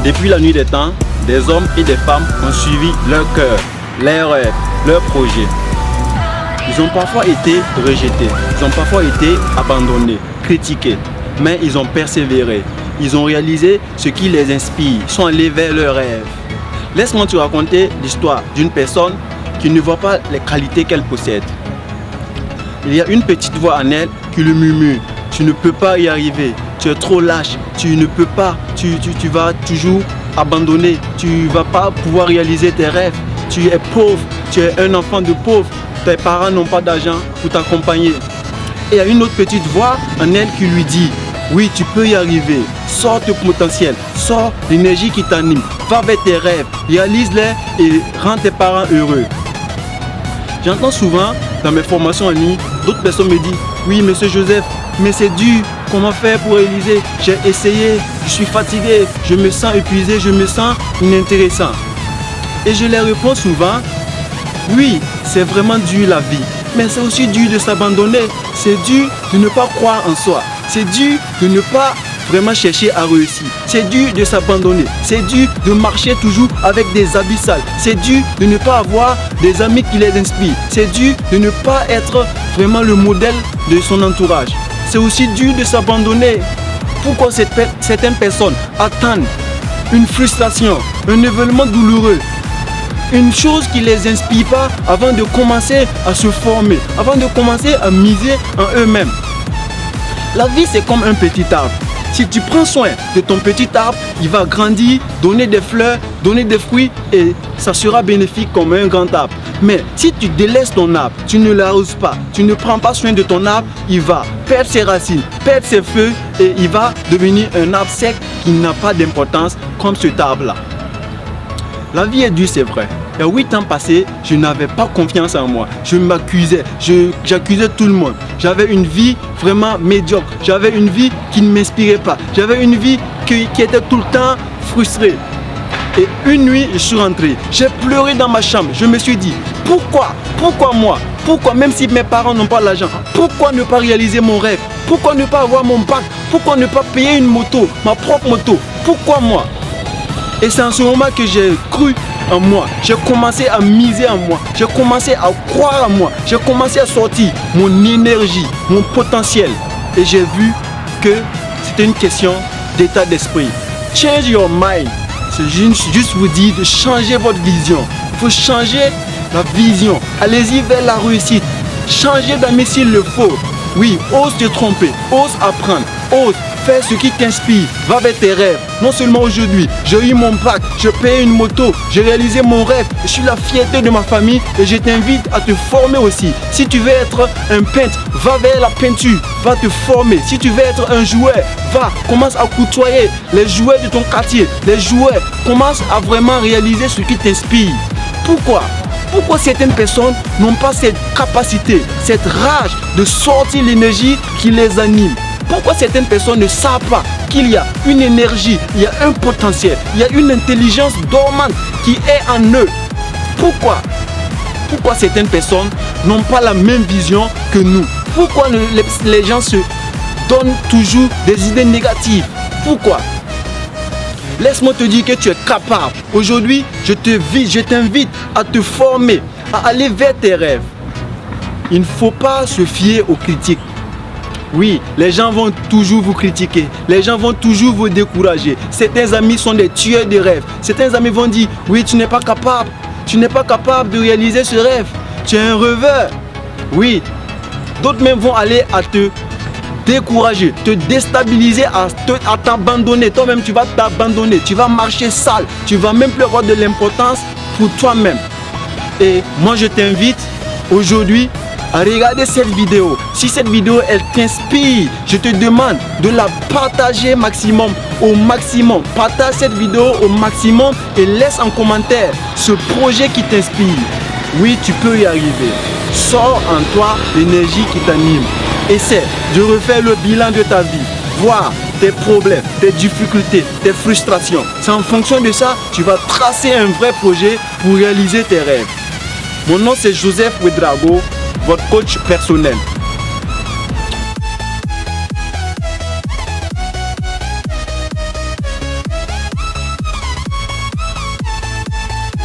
Depuis la nuit des temps, des hommes et des femmes ont suivi leur cœur, leurs rêves, leurs projets. Ils ont parfois été rejetés, ils ont parfois été abandonnés, critiqués, mais ils ont persévéré. Ils ont réalisé ce qui les inspire, ils sont allés vers leurs rêves. Laisse-moi te raconter l'histoire d'une personne qui ne voit pas les qualités qu'elle possède. Il y a une petite voix en elle qui le murmure. Tu ne peux pas y arriver, tu es trop lâche, tu ne peux pas, tu vas toujours abandonner, tu ne vas pas pouvoir réaliser tes rêves, tu es pauvre, tu es un enfant de pauvre, tes parents n'ont pas d'argent pour t'accompagner. Et il y a une autre petite voix en elle qui lui dit, oui, tu peux y arriver, sors ton potentiel, sors l'énergie qui t'anime, va vers tes rêves, réalise-les et rends tes parents heureux. J'entends souvent dans mes formations en ligne, d'autres personnes me disent, oui, monsieur Joseph, mais c'est dur, comment faire pour réaliser? J'ai essayé, je suis fatigué, je me sens épuisé, je me sens inintéressant. Et je leur réponds souvent, oui, c'est vraiment dur la vie, mais c'est aussi dur de s'abandonner, c'est dur de ne pas croire en soi, c'est dur de ne pas vraiment chercher à réussir, c'est dur de s'abandonner, c'est dur de marcher toujours avec des habits sales, c'est dur de ne pas avoir des amis qui les inspirent, c'est dur de ne pas être vraiment le modèle de son entourage, c'est aussi dur de s'abandonner. Pourquoi certaines personnes attendent une frustration, un événement douloureux, une chose qui ne les inspire pas avant de commencer à se former, avant de commencer à miser en eux-mêmes? La vie, c'est comme un petit arbre. Si tu prends soin de ton petit arbre, il va grandir, donner des fleurs, donner des fruits et ça sera bénéfique comme un grand arbre. Mais si tu délaisses ton arbre, tu ne l'arroses pas, tu ne prends pas soin de ton arbre, il va perdre ses racines, perdre ses feuilles et il va devenir un arbre sec qui n'a pas d'importance comme cet arbre-là. La vie est dure, c'est vrai. Il y a 8 ans passés, je n'avais pas confiance en moi. Je m'accusais, j'accusais tout le monde. J'avais une vie vraiment médiocre. J'avais une vie qui ne m'inspirait pas. J'avais une vie qui était tout le temps frustrée. Et une nuit, je suis rentré. J'ai pleuré dans ma chambre. Je me suis dit, pourquoi moi? Pourquoi, même si mes parents n'ont pas l'argent, pourquoi ne pas réaliser mon rêve? Pourquoi ne pas avoir mon bac? Pourquoi ne pas payer une moto, ma propre moto? Pourquoi moi? Et c'est en ce moment que j'ai cru en moi. J'ai commencé à miser en moi. J'ai commencé à croire en moi. J'ai commencé à sortir mon énergie, mon potentiel. Et j'ai vu que c'était une question d'état d'esprit. Change your mind. C'est juste vous dire de changer votre vision. Il faut changer la vision. Allez-y vers la réussite. Changez d'amis s'il le faut. Oui, ose te tromper, ose apprendre, ose faire ce qui t'inspire, va vers tes rêves. Non seulement aujourd'hui, j'ai eu mon bac, je paye une moto, j'ai réalisé mon rêve, je suis la fierté de ma famille et je t'invite à te former aussi. Si tu veux être un peintre, va vers la peinture, va te former. Si tu veux être un joueur, commence à côtoyer les joueurs de ton quartier, les joueurs, commence à vraiment réaliser ce qui t'inspire. Pourquoi certaines personnes n'ont pas cette capacité, cette rage de sortir l'énergie qui les anime? Pourquoi certaines personnes ne savent pas qu'il y a une énergie, il y a un potentiel, il y a une intelligence dormante qui est en eux? Pourquoi certaines personnes n'ont pas la même vision que nous? Pourquoi les gens se donnent toujours des idées négatives? Pourquoi? Laisse-moi te dire que tu es capable. Aujourd'hui, je t'invite à te former, à aller vers tes rêves. Il ne faut pas se fier aux critiques. Oui, les gens vont toujours vous critiquer. Les gens vont toujours vous décourager. Certains amis sont des tueurs de rêves. Certains amis vont dire, oui, tu n'es pas capable. Tu n'es pas capable de réaliser ce rêve. Tu es un rêveur. Oui. D'autres même vont aller à te décourager, te déstabiliser, à t'abandonner. Toi-même, tu vas t'abandonner. Tu vas marcher sale. Tu vas même plus avoir de l'importance pour toi-même. Et moi, je t'invite aujourd'hui à regarder cette vidéo. Si cette vidéo, elle t'inspire, je te demande de la partager au maximum. Partage cette vidéo au maximum et laisse en commentaire ce projet qui t'inspire. Oui, tu peux y arriver. Sors en toi l'énergie qui t'anime. Essaie de refaire le bilan de ta vie, voir tes problèmes, tes difficultés, tes frustrations. C'est en fonction de ça, tu vas tracer un vrai projet pour réaliser tes rêves. Mon nom c'est Joseph Ouedraogo, votre coach personnel.